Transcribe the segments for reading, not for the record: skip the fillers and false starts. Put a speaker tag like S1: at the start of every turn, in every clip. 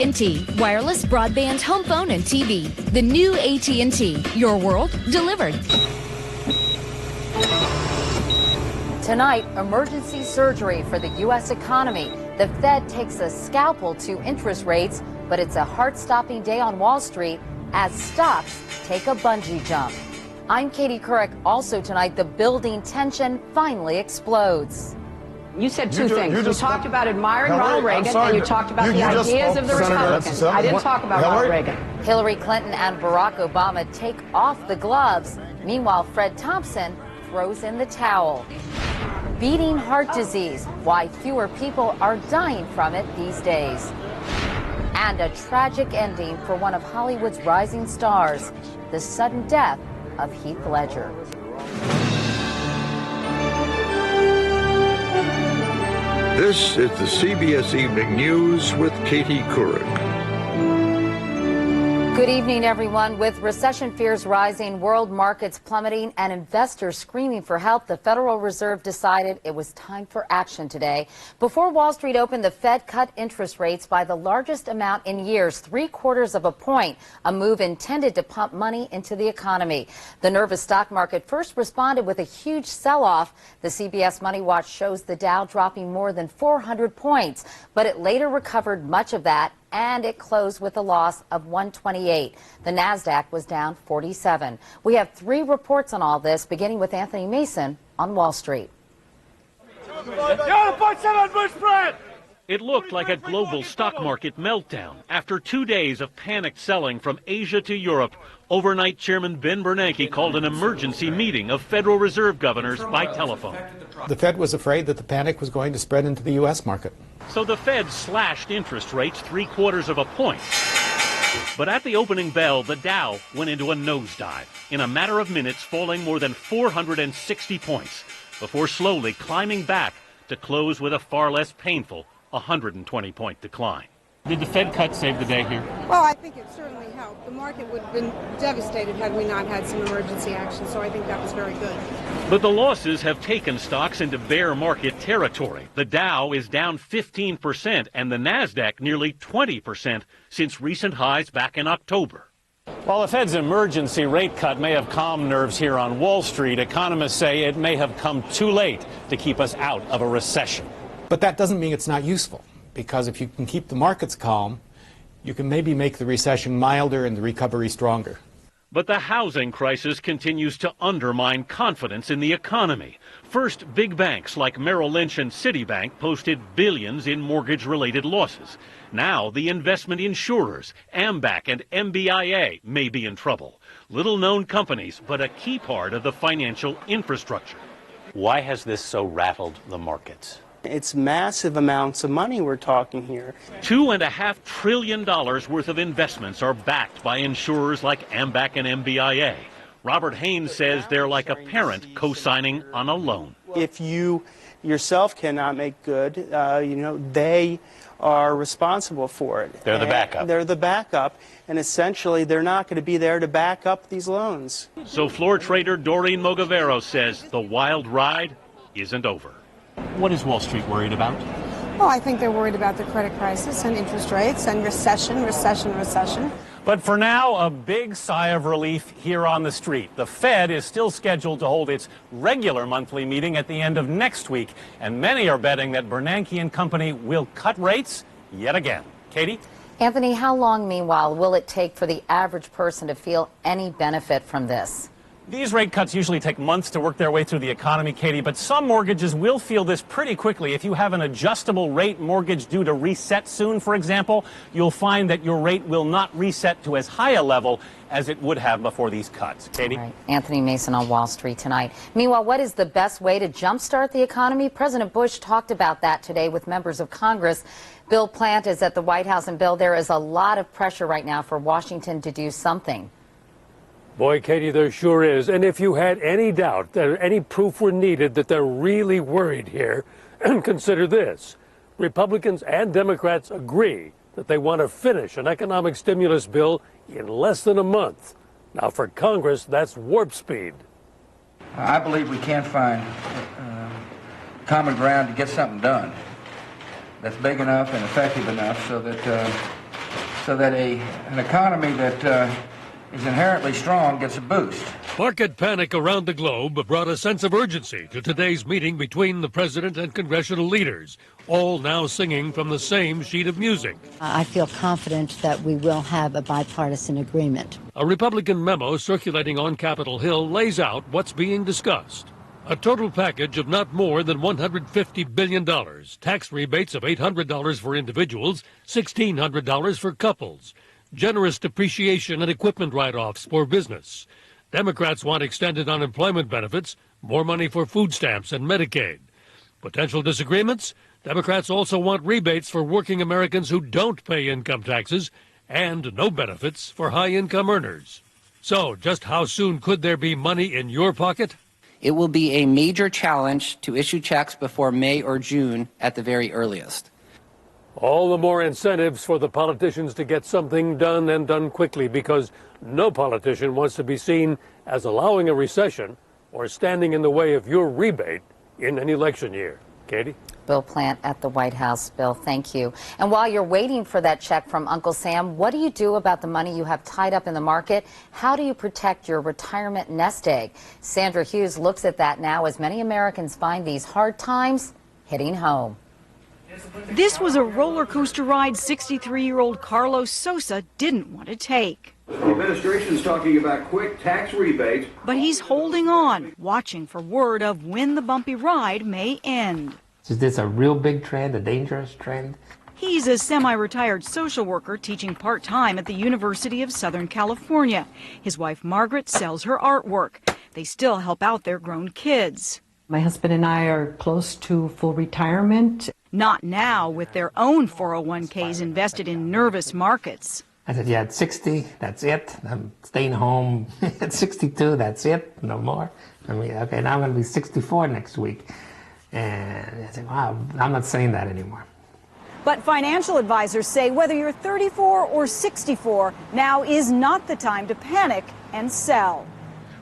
S1: AT&T, wireless, broadband, home phone, and TV. The new AT&T, your world delivered.
S2: Tonight, emergency surgery for the U.S. economy. The Fed takes a scalpel to interest rates, but it's a heart-stopping day on Wall Street as stocks take a bungee jump. I'm Katie Couric. Also tonight, the building tension finally explodes.
S3: You said two things. You talked about admiring Ronald Reagan, and you talked about the ideas of the Republicans. I didn't talk about Ronald Reagan.
S2: Hillary Clinton and Barack Obama take off the gloves. Meanwhile, Fred Thompson throws in the towel. Beating heart disease, why fewer people are dying from it these days. And a tragic ending for one of Hollywood's rising stars, the sudden death of Heath Ledger.
S4: This is the CBS Evening News with Katie Couric.
S2: Good evening, everyone. With recession fears rising, world markets plummeting, and investors screaming for help, the Federal Reserve decided it was time for action today. Before Wall Street opened, the Fed cut interest rates by the largest amount in years, 3/4 of a point, a move intended to pump money into the economy. The nervous stock market first responded with a huge sell-off. The CBS Money Watch shows the Dow dropping more than 400 points, but it later recovered much of that, and it closed with a loss of 128. The NASDAQ was down 47. We have 3 reports on all this, beginning with Anthony Mason on Wall Street.
S5: It looked like a global stock market meltdown. After 2 days of panicked selling from Asia to Europe, overnight Chairman Ben Bernanke called an emergency meeting of Federal Reserve governors by telephone.
S6: The Fed was afraid that the panic was going to spread into the U.S. market.
S5: So the Fed slashed interest rates 3/4 of a point. But at the opening bell, the Dow went into a nosedive, in a matter of minutes falling more than 460 points, before slowly climbing back to close with a far less painful 120-point decline. Did the Fed cut save the day here?
S7: Well, I think it certainly helped. The market would have been devastated had we not had some emergency action, so I think that was very good.
S5: But the losses have taken stocks into bear market territory. The Dow is down 15% and the NASDAQ nearly 20% since recent highs back in October.
S8: While the Fed's emergency rate cut may have calmed nerves here on Wall Street, economists say it may have come too late to keep us out of a recession.
S6: But that doesn't mean it's not useful, because if you can keep the markets calm, you can maybe make the recession milder and the recovery stronger.
S5: But the housing crisis continues to undermine confidence in the economy. First, big banks like Merrill Lynch and Citibank posted billions in mortgage-related losses. Now, the investment insurers, AMBAC and MBIA, may be in trouble. Little-known companies, but a key part of the financial infrastructure.
S8: Why has this so rattled the markets?
S9: It's massive amounts of money we're talking here.
S5: $2.5 trillion worth of investments are backed by insurers like AMBAC and MBIA. Robert Haynes says they're like a parent co-signing on a loan.
S9: If you yourself cannot make good, they are responsible for it.
S8: They're the backup.
S9: They're the backup, and essentially they're not going to be there to back up these loans.
S5: So floor trader Doreen Mogavero says the wild ride isn't over.
S8: What is Wall Street worried about?
S7: Well, I think they're worried about the credit crisis and interest rates and recession.
S8: But for now, a big sigh of relief here on the street. The Fed is still scheduled to hold its regular monthly meeting at the end of next week, and many are betting that Bernanke and company will cut rates yet again. Katie?
S2: Anthony, how long, meanwhile, will it take for the average person to feel any benefit from this?
S8: These rate cuts usually take months to work their way through the economy, Katie, but some mortgages will feel this pretty quickly. If you have an adjustable rate mortgage due to reset soon, for example, you'll find that your rate will not reset to as high a level as it would have before these cuts. Katie?
S2: All right. Anthony Mason on Wall Street tonight. Meanwhile, what is the best way to jumpstart the economy? President Bush talked about that today with members of Congress. Bill Plant is at the White House, and Bill, there is a lot of pressure right now for Washington to do something.
S10: Boy, Katie, there sure is. And if you had any doubt that any proof were needed that they're really worried here, consider this. Republicans and Democrats agree that they want to finish an economic stimulus bill in less than a month. Now, for Congress, that's warp speed.
S11: I believe we can find common ground to get something done that's big enough and effective enough so that so that an economy that is inherently strong gets a boost.
S10: Market panic around the globe brought a sense of urgency to today's meeting between the president and congressional leaders, all now singing from the same sheet of music.
S12: I feel confident that we will have a bipartisan agreement.
S10: A Republican memo circulating on Capitol Hill lays out what's being discussed. A total package of not more than $150 billion, tax rebates of $800 for individuals, $1,600 for couples, generous depreciation and equipment write-offs for business. Democrats want extended unemployment benefits, more money for food stamps and Medicaid. Potential disagreements? Democrats also want rebates for working Americans who don't pay income taxes and no benefits for high-income earners. So, just how soon could there be money in your pocket?
S13: It will be a major challenge to issue checks before May or June at the very earliest.
S10: All the more incentives for the politicians to get something done and done quickly, because no politician wants to be seen as allowing a recession or standing in the way of your rebate in an election year. Katie?
S2: Bill Plant at the White House. Bill, thank you. And while you're waiting for that check from Uncle Sam, what do you do about the money you have tied up in the market? How do you protect your retirement nest egg? Sandra Hughes looks at that now as many Americans find these hard times hitting home.
S14: This was a roller coaster ride 63-year-old Carlos Sosa didn't want to take.
S15: The administration is talking about quick tax rebates.
S14: But he's holding on, watching for word of when the bumpy ride may end.
S16: Is this a real big trend, a dangerous trend?
S14: He's a semi-retired social worker teaching part-time at the University of Southern California. His wife Margaret sells her artwork. They still help out their grown kids.
S17: My husband and I are close to full retirement.
S14: Not now, with their own 401ks invested in nervous markets.
S16: I said, yeah, at 60, that's it. I'm staying home. At 62, that's it. No more. I mean, okay, now I'm going to be 64 next week. And I said, wow, I'm not saying that anymore.
S14: But financial advisors say whether you're 34 or 64, now is not the time to panic and sell.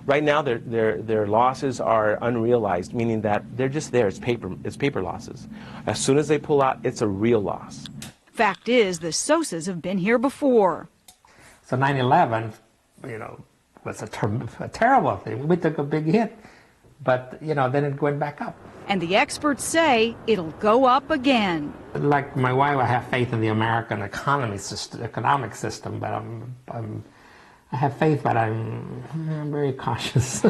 S18: Right now, their losses are unrealized, meaning that they're just there. It's paper losses. As soon as they pull out, it's a real loss.
S14: Fact is, the Sosas have been here before.
S16: So 9/11, was a terrible thing. We took a big hit, but then it went back up.
S14: And the experts say it'll go up again.
S16: Like my wife, I have faith in the American economic system, but I have faith, but I'm very cautious.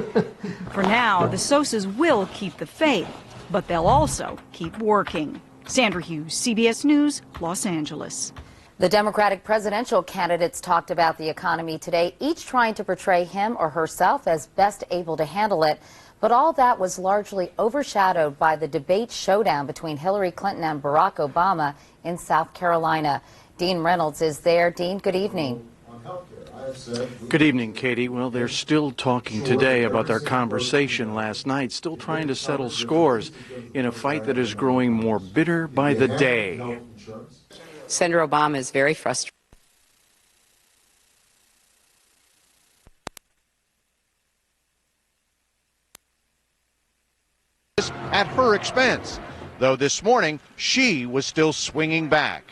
S14: For now, the Sosas will keep the faith, but they'll also keep working. Sandra Hughes, CBS News, Los Angeles.
S2: The Democratic presidential candidates talked about the economy today, each trying to portray him or herself as best able to handle it. But all that was largely overshadowed by the debate showdown between Hillary Clinton and Barack Obama in South Carolina. Dean Reynolds is there. Dean, good evening.
S19: Good evening, Katie. Well, they're still talking today about their conversation last night, still trying to settle scores in a fight that is growing more bitter by the day.
S20: Senator Obama is very frustrated.
S21: At her expense, though this morning she was still swinging back.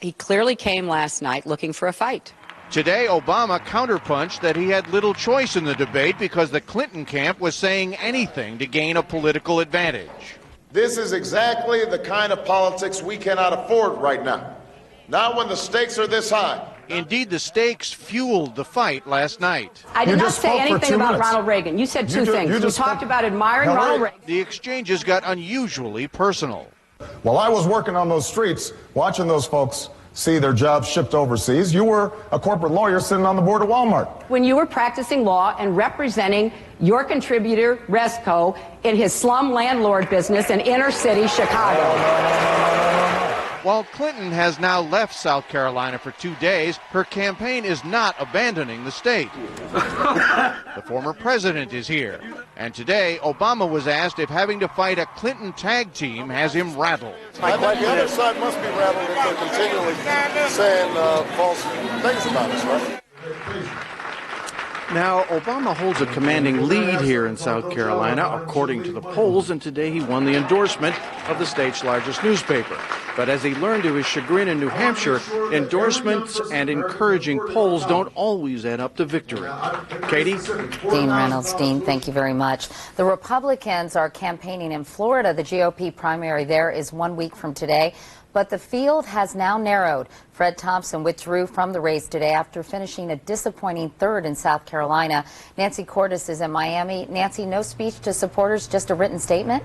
S20: He clearly came last night looking for a fight.
S21: Today, Obama counterpunched that he had little choice in the debate because the Clinton camp was saying anything to gain a political advantage.
S22: This is exactly the kind of politics we cannot afford right now. Not when the stakes are this high.
S21: Indeed, the stakes fueled the fight last night.
S3: I did not say anything about Ronald Reagan. You said two things. You talked about admiring Ronald Reagan.
S21: The exchanges got unusually personal.
S22: While I was working on those streets, watching those folks see their jobs shipped overseas, you were a corporate lawyer sitting on the board of Walmart.
S3: When you were practicing law and representing your contributor, Resco, in his slum landlord business in inner city Chicago.
S21: While Clinton has now left South Carolina for 2 days, her campaign is not abandoning the state. The former president is here. And today, Obama was asked if having to fight a Clinton tag team has him rattled.
S22: I think the other side must be rattled if they're continually saying false things about us, right?
S19: Now, Obama holds a commanding lead here in South Carolina, according to the polls, and today he won the endorsement of the state's largest newspaper.
S21: But as he learned to his chagrin in New Hampshire, endorsements and encouraging polls don't always add up to victory. Katie?
S2: Dean Reynolds. Dean, thank you very much. The Republicans are campaigning in Florida. The GOP primary there is 1 week from today. But the field has now narrowed. Fred Thompson withdrew from the race today after finishing a disappointing third in South Carolina. Nancy Cordes is in Miami. Nancy, no speech to supporters, just a written statement?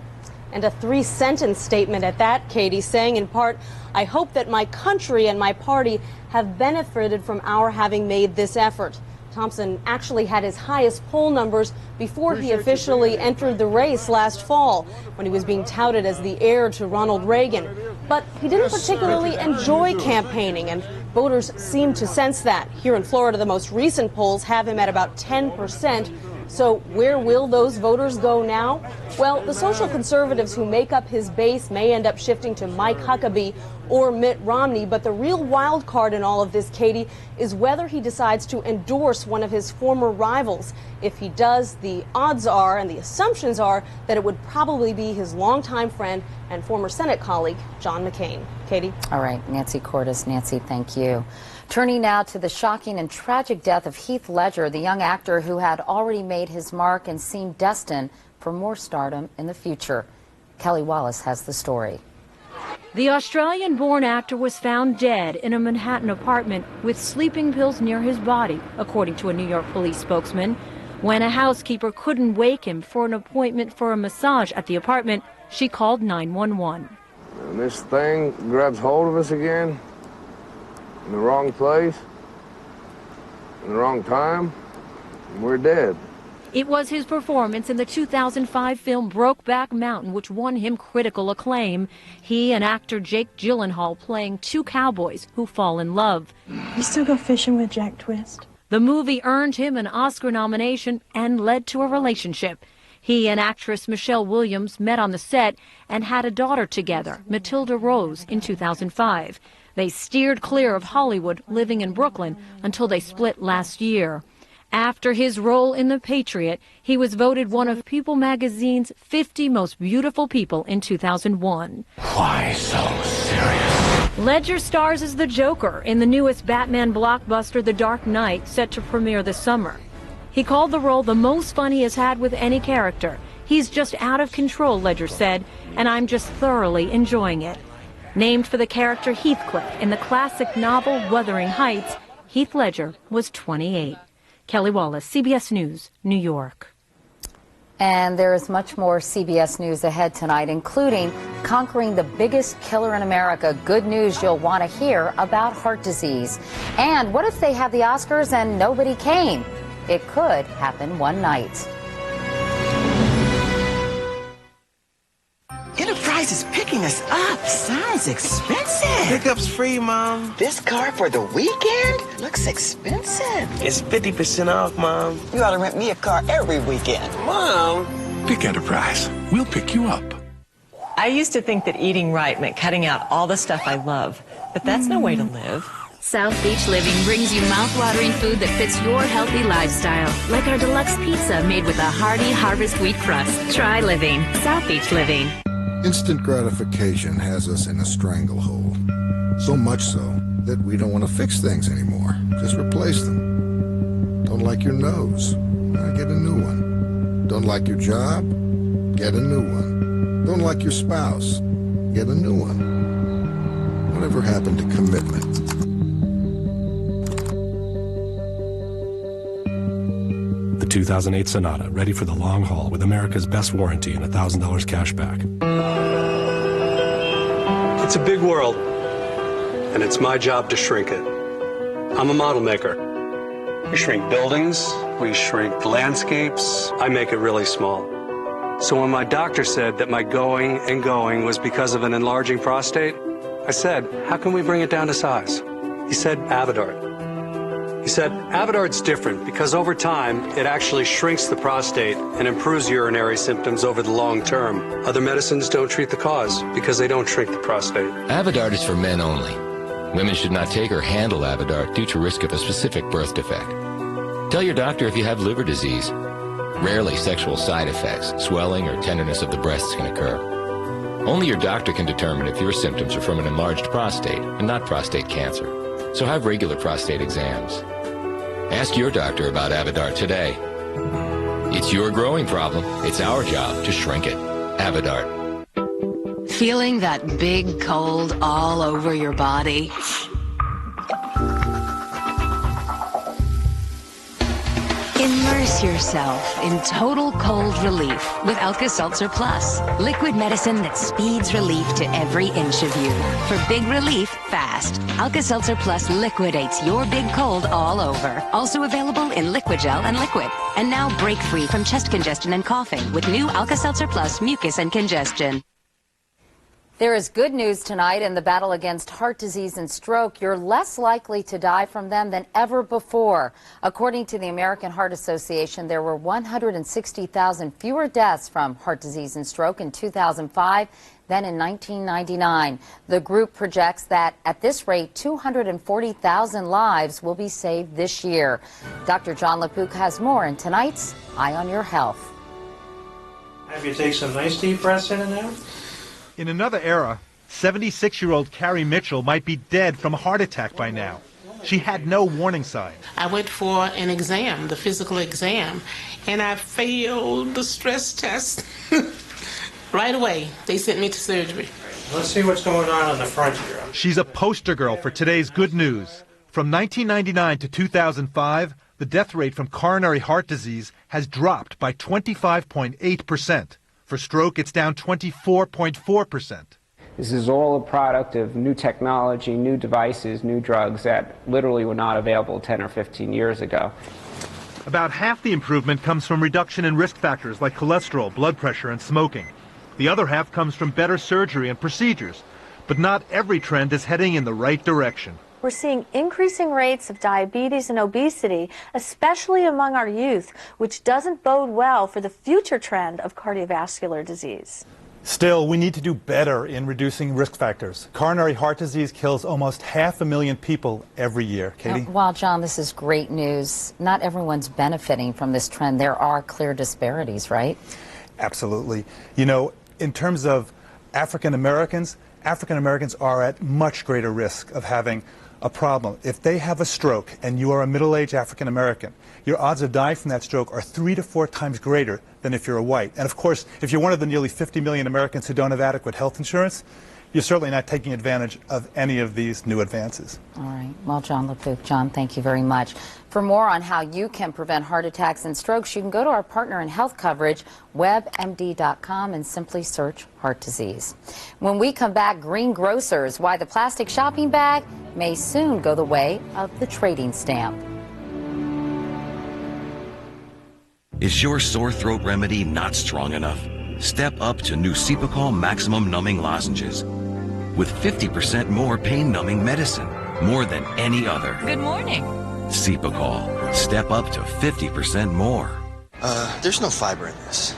S1: And a 3-sentence statement at that, Katie, saying in part, "I hope that my country and my party have benefited from our having made this effort." Thompson actually had his highest poll numbers before he officially entered the race last fall, when he was being touted as the heir to Ronald Reagan. But he didn't particularly enjoy campaigning, and voters seem to sense that. Here in Florida, the most recent polls have him at about 10%. So where will those voters go now? Well, the social conservatives who make up his base may end up shifting to Mike Huckabee or Mitt Romney, but the real wild card in all of this, Katie, is whether he decides to endorse one of his former rivals. If he does, the odds are and the assumptions are that it would probably be his longtime friend and former Senate colleague, John McCain. Katie?
S2: All right, Nancy Cordes. Nancy, thank you. Turning now to the shocking and tragic death of Heath Ledger, the young actor who had already made his mark and seemed destined for more stardom in the future. Kelly Wallace has the story.
S4: The Australian-born actor was found dead in a Manhattan apartment with sleeping pills near his body, according to a New York police spokesman. When a housekeeper couldn't wake him for an appointment for a massage at the apartment, she called 911.
S23: And this thing grabs hold of us again, in the wrong place, in the wrong time, and we're dead.
S4: It was his performance in the 2005 film Brokeback Mountain which won him critical acclaim. He and actor Jake Gyllenhaal playing two cowboys who fall in love.
S24: You still go fishing with Jack Twist?
S4: The movie earned him an Oscar nomination and led to a relationship. He and actress Michelle Williams met on the set and had a daughter together, Matilda Rose, in 2005. They steered clear of Hollywood, living in Brooklyn, until they split last year. After his role in The Patriot, he was voted one of People magazine's 50 most beautiful people in 2001.
S10: Why so serious?
S4: Ledger stars as the Joker in the newest Batman blockbuster The Dark Knight, set to premiere this summer. He called the role the most fun he has had with any character. He's just out of control, Ledger said, and I'm just thoroughly enjoying it. Named for the character Heathcliff in the classic novel Wuthering Heights, Heath Ledger was 28. Kelly Wallace, CBS News, New York.
S2: And there is much more CBS News ahead tonight, including conquering the biggest killer in America. Good news you'll want to hear about heart disease. And what if they have the Oscars and nobody came? It could happen one night.
S25: Enterprise is picking us up. Sounds expensive.
S26: Pickup's free, Mom.
S25: This car for the weekend looks expensive.
S26: It's 50% off, Mom.
S25: You ought to rent me a car every weekend.
S26: Mom.
S27: Pick Enterprise. We'll pick you up.
S28: I used to think that eating right meant cutting out all the stuff I love, but that's no way to live.
S29: South Beach Living brings you mouth-watering food that fits your healthy lifestyle, like our deluxe pizza made with a hearty Harvest wheat crust. Try living. South Beach Living.
S30: Instant gratification has us in a stranglehold. So much so that we don't want to fix things anymore. Just replace them. Don't like your nose? Get a new one. Don't like your job? Get a new one. Don't like your spouse? Get a new one. Whatever happened to commitment?
S31: The 2008 Sonata, ready for the long haul with America's best warranty and $1,000 cash back.
S32: It's a big world, and it's my job to shrink it. I'm a model maker. We shrink buildings, we shrink landscapes. I make it really small. So when my doctor said that my going and going was because of an enlarging prostate, I said, how can we bring it down to size? He said, Avodart. He said, Avodart's different because over time, it actually shrinks the prostate and improves urinary symptoms over the long term. Other medicines don't treat the cause because they don't shrink the prostate.
S33: Avodart is for men only. Women should not take or handle Avodart due to risk of a specific birth defect. Tell your doctor if you have liver disease. Rarely sexual side effects, swelling, or tenderness of the breasts can occur. Only your doctor can determine if your symptoms are from an enlarged prostate and not prostate cancer. So have regular prostate exams. Ask your doctor about Avodart today. It's your growing problem. It's our job to shrink it. Avodart.
S29: Feeling that big cold all over your body? Immerse yourself in total cold relief with Alka-Seltzer Plus, liquid medicine that speeds relief to every inch of you. For big relief, fast. Alka-Seltzer Plus liquidates your big cold all over. Also available in liquid gel and liquid. And now break free from chest congestion and coughing with new Alka-Seltzer Plus mucus and congestion.
S2: There is good news tonight in the battle against heart disease and stroke. You're less likely to die from them than ever before. According to the American Heart Association, there were 160,000 fewer deaths from heart disease and stroke in 2005 than in 1999. The group projects that at this rate, 240,000 lives will be saved this year. Dr. John LaPook has more in tonight's Eye on Your Health.
S5: Have you take some nice deep breaths in and out?
S6: In another era, 76-year-old Carrie Mitchell might be dead from a heart attack by now. She had no warning signs.
S7: I went for an exam, the physical exam, and I failed the stress test. Right away, they sent me to surgery.
S5: Let's see what's going on the front here.
S6: She's a poster girl for today's good news. From 1999 to 2005, the death rate from coronary heart disease has dropped by 25.8%. For stroke, it's down 24.4%.
S8: This is all a product of new technology, new devices, new drugs that literally were not available 10 or 15 years ago.
S6: About half the improvement comes from reduction in risk factors like cholesterol, blood pressure, and smoking. The other half comes from better surgery and procedures. But not every trend is heading in the right direction.
S9: We're seeing increasing rates of diabetes and obesity, especially among our youth, which doesn't bode well for the future trend of cardiovascular disease.
S11: Still, we need to do better in reducing risk factors. Coronary heart disease kills almost 500,000 people every year. Katie?
S2: While, John, this is great news, not everyone's benefiting from this trend. There are clear disparities, right?
S11: Absolutely. You know, in terms of African Americans are at much greater risk of having a problem. If they have a stroke and you are a middle-aged African American, your odds of dying from that stroke are 3 to 4 times greater than if you're a white. And of course, if you're one of the nearly 50 million Americans who don't have adequate health insurance, you're certainly not taking advantage of any of these new advances.
S2: All right. Well, John LaPook, John, thank you very much. For more on how you can prevent heart attacks and strokes, you can go to our partner in health coverage, WebMD.com, and simply search heart disease. When we come back, green grocers, why the plastic shopping bag may soon go the way of the trading stamp.
S9: Is your sore throat remedy not strong enough? Step up to new Cepacol Maximum Numbing Lozenges with 50% more pain-numbing medicine, more than any other.
S29: Good morning.
S9: Cepacol. Step up to 50% more.
S11: There's no fiber in this.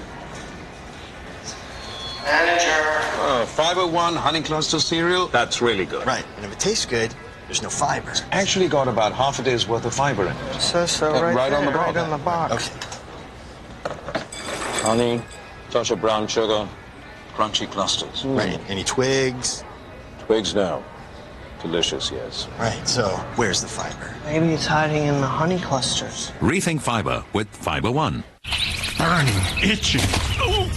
S12: Manager. Fiber One honey cluster cereal. That's really good.
S11: Right, and if it tastes good, there's no fiber.
S12: It's actually got about half a day's worth of fiber in it.
S11: So
S12: right
S11: there,
S12: on the bottom.
S11: right on the box.
S12: Okay. Honey, touch of brown sugar, crunchy clusters.
S11: Right. Any twigs?
S12: Twigs, no. Delicious, yes.
S11: Right, so where's the fiber?
S7: Maybe it's hiding in the honey clusters.
S13: Rethink fiber with Fiber One.
S27: Burning, itching.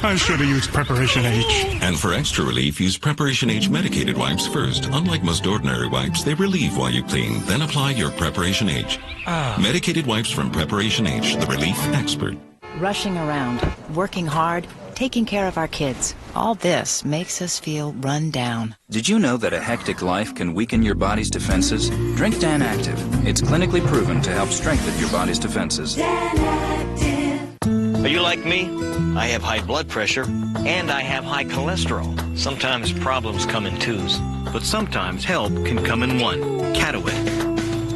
S27: I should have used Preparation H.
S13: And for extra relief, use Preparation H medicated wipes first. Unlike most ordinary wipes, they relieve while you clean. Then apply your Preparation H. Medicated wipes from Preparation H, the relief expert.
S29: Rushing around, working hard, taking care of our kids. All this makes us feel run down.
S14: Did you know that a hectic life can weaken your body's defenses? Drink Dan Active. It's clinically proven to help strengthen your body's defenses.
S15: Dan Active. Are you like me? I have high blood pressure and I have high cholesterol. Sometimes problems come in twos, but sometimes help can come in one. Catawit.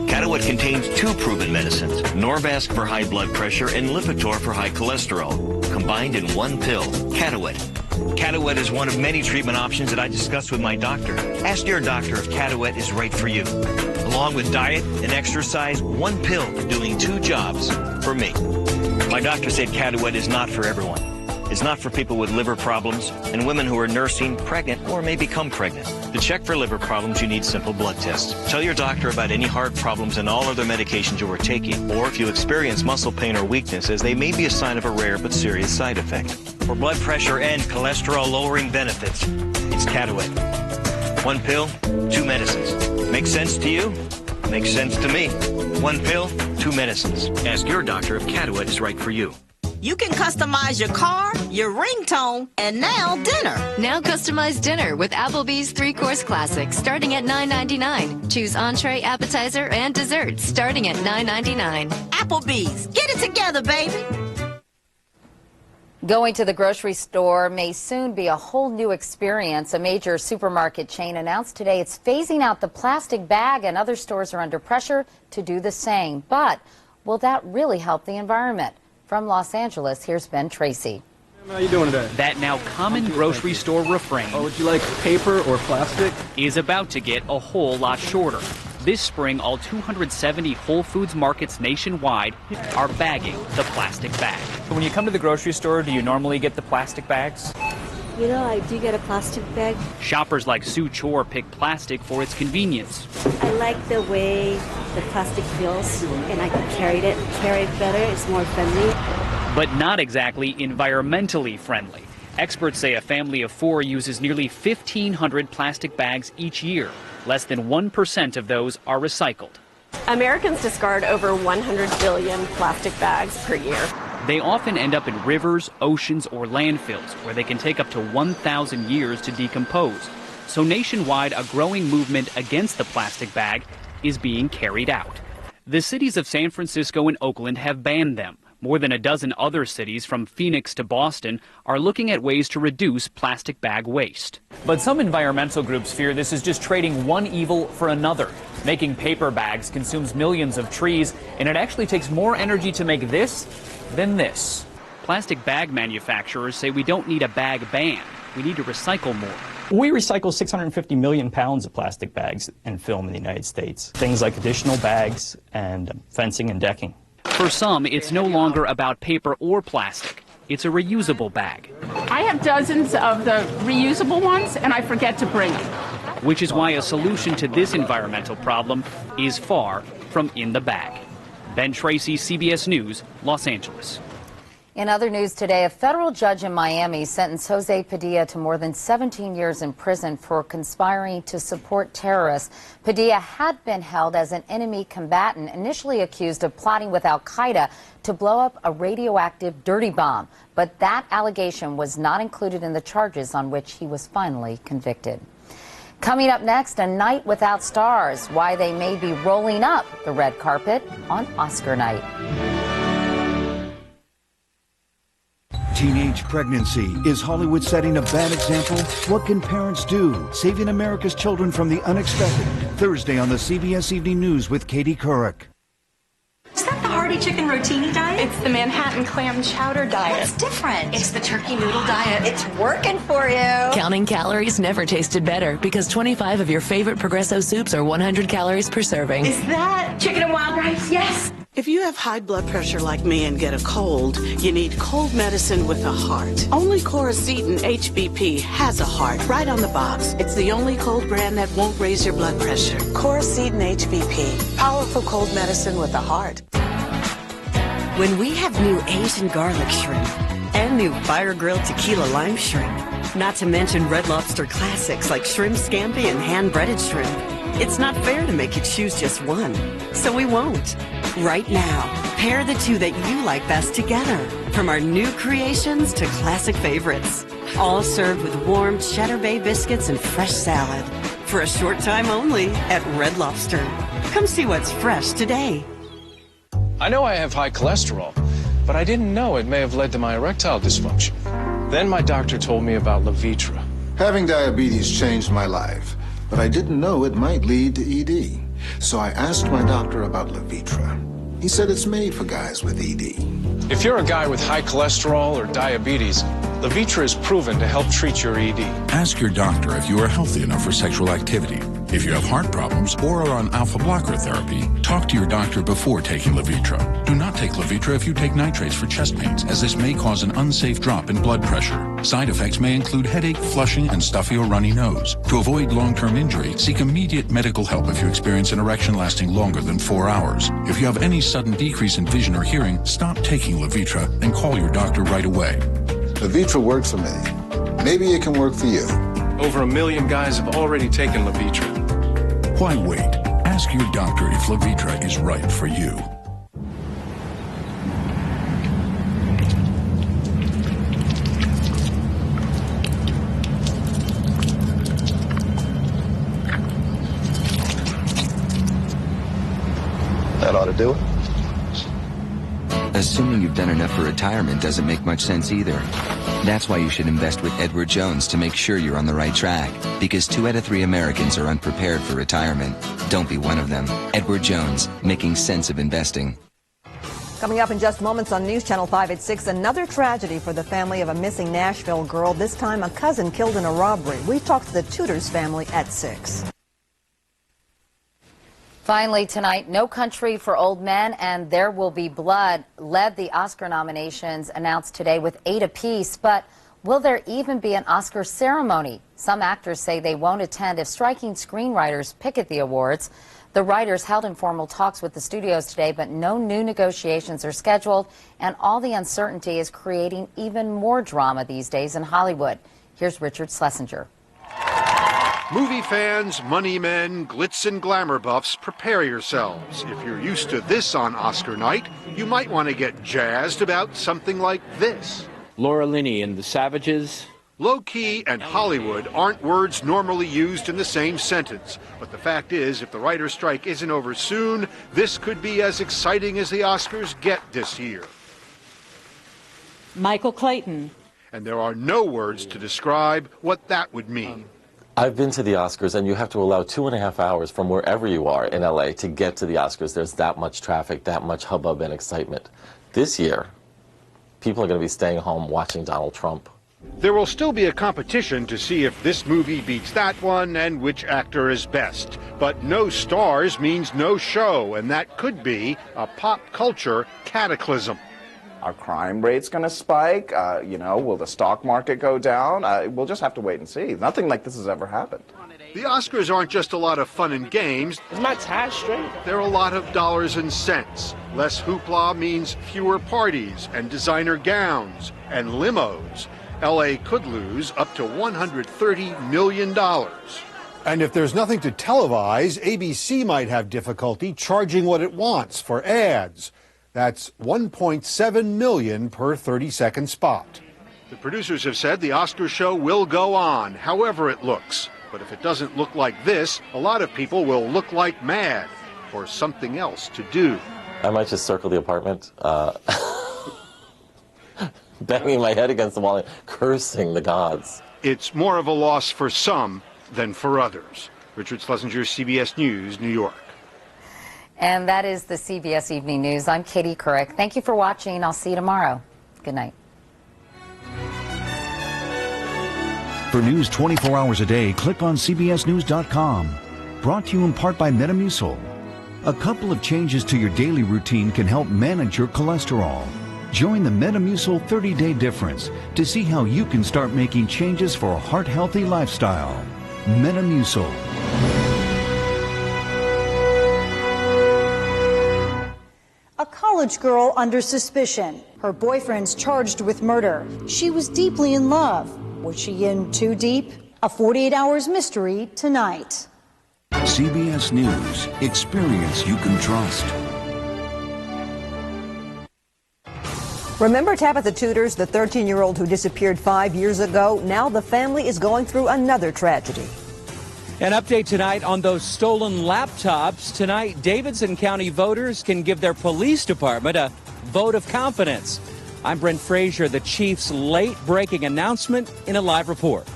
S15: Catawit contains 2 proven medicines, Norvasc for high blood pressure and Lipitor for high cholesterol, combined in 1 pill, Catawit. Catawit is one of many treatment options that I discussed with my doctor. Ask your doctor if Catawit is right for you. Along with diet and exercise, 1 pill doing 2 jobs for me. My doctor said Catawit is not for everyone. is not for people with liver problems and women who are nursing, pregnant, or may become pregnant. To check for liver problems, you need simple blood tests. Tell your doctor about any heart problems and all other medications you are taking, or if you experience muscle pain or weakness, as they may be a sign of a rare but serious side effect. For blood pressure and cholesterol-lowering benefits, it's Cataway. 1 pill, 2 medicines. Makes sense to you? Makes sense to me. 1 pill, 2 medicines. Ask your doctor if Cataway is right for you.
S25: You can customize your car, your ringtone, and now dinner.
S29: Now customize dinner with Applebee's 3-Course Classic starting at $9.99. Choose entree, appetizer, and dessert starting at $9.99.
S25: Applebee's. Get it together, baby.
S2: Going to the grocery store may soon be a whole new experience. A major supermarket chain announced today it's phasing out the plastic bag, and other stores are under pressure to do the same. But will that really help the environment? From Los Angeles, here's Ben Tracy.
S1: How you doing today? That now common grocery store refrain, oh, would you like paper or plastic, is about to get a whole lot shorter. This spring, all 270 Whole Foods markets nationwide are bagging the plastic bag. So when you come to the grocery store, do you normally get the plastic bags?
S3: You know, I do get a plastic bag.
S1: Shoppers like Sue Chor pick plastic for its convenience.
S3: I like the way the plastic feels, and I can carry it better. It's more friendly.
S1: But not exactly environmentally friendly. Experts say a family of 4 uses nearly 1,500 plastic bags each year. Less than 1% of those are recycled.
S4: Americans discard over 100 billion plastic bags per year.
S1: They often end up in rivers, oceans, or landfills, where they can take up to 1,000 years to decompose. So nationwide, a growing movement against the plastic bag is being carried out. The cities of San Francisco and Oakland have banned them. More than a dozen other cities, from Phoenix to Boston, are looking at ways to reduce plastic bag waste. But some environmental groups fear this is just trading one evil for another. Making paper bags consumes millions of trees, and it actually takes more energy to make this than this. Plastic bag manufacturers say we don't need a bag ban. We need to recycle more.
S10: We recycle 650 million pounds of plastic bags and film in the United States. Things like additional bags and fencing and decking.
S1: For some, it's no longer about paper or plastic. It's a reusable bag.
S16: I have dozens of the reusable ones, and I forget to bring them.
S1: Which is why a solution to this environmental problem is far from in the bag. Ben Tracy, CBS News, Los Angeles.
S2: In other news today, a federal judge in Miami sentenced Jose Padilla to more than 17 years in prison for conspiring to support terrorists. Padilla had been held as an enemy combatant, initially accused of plotting with al-Qaeda to blow up a radioactive dirty bomb. But that allegation was not included in the charges on which he was finally convicted. Coming up next, a night without stars, why they may be rolling up the red carpet on Oscar night.
S17: Teenage pregnancy. Is Hollywood setting a bad example? What can parents do? Saving America's children from the unexpected. Thursday on the CBS Evening News with Katie Couric.
S18: Is that the hearty chicken rotini diet?
S16: It's the Manhattan clam chowder diet.
S18: It's different.
S16: It's the turkey noodle diet.
S18: It's working for you.
S29: Counting calories never tasted better because 25 of your favorite Progresso soups are 100 calories per serving.
S18: Is that chicken and wild rice? Yes.
S25: If you have high blood pressure like me and get a cold, you need cold medicine with a heart. Only Coracetin HBP has a heart right on the box. It's the only cold brand that won't raise your blood pressure. Coracetin HBP, powerful cold medicine with a heart.
S19: When we have new Asian garlic shrimp and new fire grilled tequila lime shrimp, not to mention Red Lobster classics like shrimp scampi and hand-breaded shrimp, it's not fair to make you choose just one. So we won't. Right now, pair the two that you like best together. From our new creations to classic favorites. All served with warm Cheddar Bay biscuits and fresh salad. For a short time only at Red Lobster. Come see what's fresh today.
S20: I know I have high cholesterol, but I didn't know it may have led to my erectile dysfunction. Then my doctor told me about Levitra.
S30: Having diabetes changed my life, but I didn't know it might lead to ED. So I asked my doctor about Levitra. He said it's made for guys with ED.
S20: If you're a guy with high cholesterol or diabetes, Levitra is proven to help treat your ED.
S13: Ask your doctor if you are healthy enough for sexual activity. If you have heart problems or are on alpha blocker therapy, talk to your doctor before taking Levitra. Do not take Levitra if you take nitrates for chest pains, as this may cause an unsafe drop in blood pressure. Side effects may include headache, flushing, and stuffy or runny nose. To avoid long-term injury, seek immediate medical help if you experience an erection lasting longer than 4 hours. If you have any sudden decrease in vision or hearing, stop taking Levitra and call your doctor right away.
S30: Levitra worked for me. Maybe it can work for you.
S20: Over 1 million guys have already taken Levitra.
S13: Why wait? Ask your doctor if Levitra is right for you.
S5: That ought to do it.
S6: Assuming you've done enough for retirement doesn't make much sense either. That's why you should invest with Edward Jones to make sure you're on the right track. Because 2 out of 3 Americans are unprepared for retirement. Don't be one of them. Edward Jones, making sense of investing.
S8: Coming up in just moments on News Channel 5 at 6, another tragedy for the family of a missing Nashville girl. This time a cousin killed in a robbery. We talked to the Tudors family at 6.
S2: Finally tonight, No Country for Old Men and There Will Be Blood led the Oscar nominations announced today with 8 apiece. But will there even be an Oscar ceremony? Some actors say they won't attend if striking screenwriters picket the awards. The writers held informal talks with the studios today, but no new negotiations are scheduled, and all the uncertainty is creating even more drama these days in Hollywood. Here's Richard Schlesinger.
S9: Movie fans, money men, glitz and glamour buffs, prepare yourselves. If you're used to this on Oscar night, you might want to get jazzed about something like this.
S21: Laura Linney and the Savages.
S9: Low-key and Hollywood aren't words normally used in the same sentence. But the fact is, if the writer's strike isn't over soon, this could be as exciting as the Oscars get this year.
S22: Michael Clayton.
S9: And there are no words to describe what that would mean.
S23: I've been to the Oscars, and you have to allow 2.5 hours from wherever you are in LA to get to the Oscars. There's that much traffic, that much hubbub and excitement. This year, people are going to be staying home watching Donald Trump.
S9: There will still be a competition to see if this movie beats that one and which actor is best. But no stars means no show, and that could be a pop culture cataclysm.
S24: Are crime rates going to spike? Will the stock market go down? We'll just have to wait and see. Nothing like this has ever happened.
S9: The Oscars aren't just a lot of fun and games.
S21: Is my tie straight?
S9: They're a lot of dollars and cents. Less hoopla means fewer parties and designer gowns and limos. LA could lose up to $130 million.
S26: And if there's nothing to televise, ABC might have difficulty charging what it wants for ads. That's $1.7 million per 30-second spot.
S9: The producers have said the Oscar show will go on, however it looks. But if it doesn't look like this, a lot of people will look like mad for something else to do.
S23: I might just circle the apartment, banging my head against the wall and cursing the gods.
S9: It's more of a loss for some than for others. Richard Schlesinger, CBS News, New York.
S2: And that is the CBS Evening News. I'm Katie Couric. Thank you for watching. I'll see you tomorrow. Good night.
S17: For news 24 hours a day, click on CBSNews.com. Brought to you in part by Metamucil. A couple of changes to your daily routine can help manage your cholesterol. Join the Metamucil 30-day difference to see how you can start making changes for a heart-healthy lifestyle. Metamucil.
S28: A college girl under suspicion. Her boyfriend's charged with murder. She was deeply in love. Was she in too deep? A 48 Hours mystery tonight.
S17: CBS News. Experience you can trust.
S8: Remember Tabitha Tudors, the 13-year-old who disappeared 5 years ago? Now the family is going through another tragedy.
S31: An update tonight on those stolen laptops. Tonight, Davidson County voters can give their police department a vote of confidence. I'm Brent Frazier, the Chiefs' late-breaking announcement in a live report.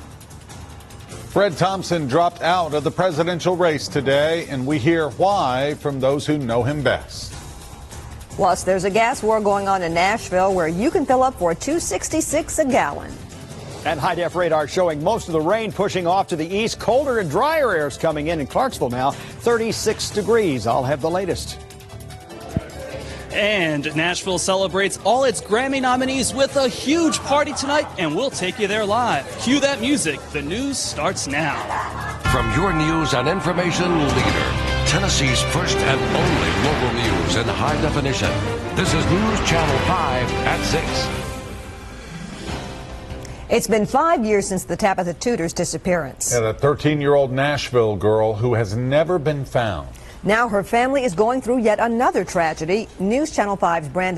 S32: Fred Thompson dropped out of the presidential race today, and we hear why from those who know him best.
S8: Plus, there's a gas war going on in Nashville where you can fill up for $2.66 a gallon.
S1: And high-def radar showing most of the rain pushing off to the east. Colder and drier air is coming in Clarksville now, 36 degrees. I'll have the latest.
S3: And Nashville celebrates all its Grammy nominees with a huge party tonight, and we'll take you there live. Cue that music. The news starts now.
S4: From your news and information leader, Tennessee's first and only local news in high definition. This is News Channel 5 at 6.
S8: It's been 5 years since the Tabitha Tudor's disappearance.
S32: Yeah, that 13-year-old Nashville girl who has never been found.
S8: Now her family is going through yet another tragedy. News Channel 5's Brandon